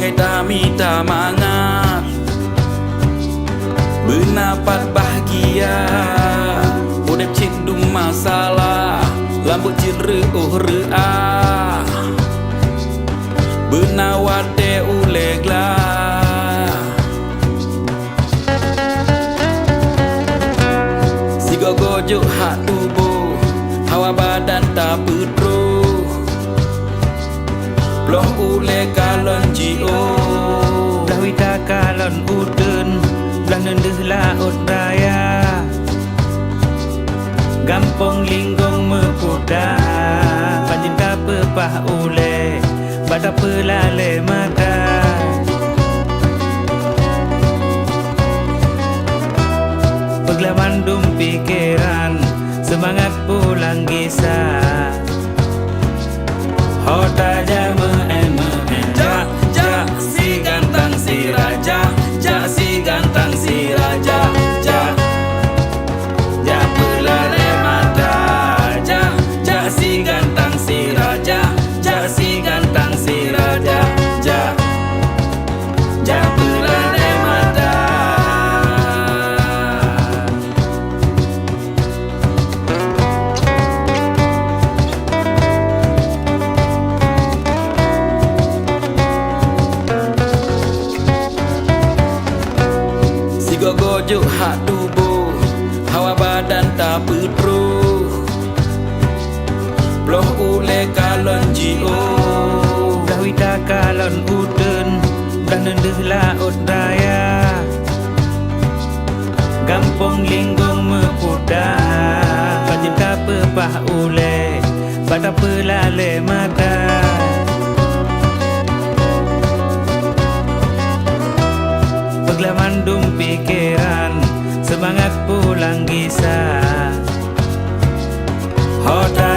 kita minta mangat bernapat bahagia udep cindung masalah lambut cire reah benawat de ulegla sigo gojo hak tubuh hawa badan tak pedruh plong ule kalon jio dah wita kalon uden dah nendeh laut raya gampong linggong mepuda panjin ka pepah ule bata pelale mata peglaman dum pikiran semangat pulang gisah hota jama ja ja si gantang si raja ja si gantang si raja ja ja pelare mata ja ja si gantang si raja ja si gantang si raja ja ja pelare mata gojo hak tubuh hawa badan tak pedruh bloh ule kalon jio dah wita kalon uden dah nendeh laut raya gampong linggong mepuda panjin ka pepah ule bata pelale mata peglaman dum pikiran semangat pulang gisah hota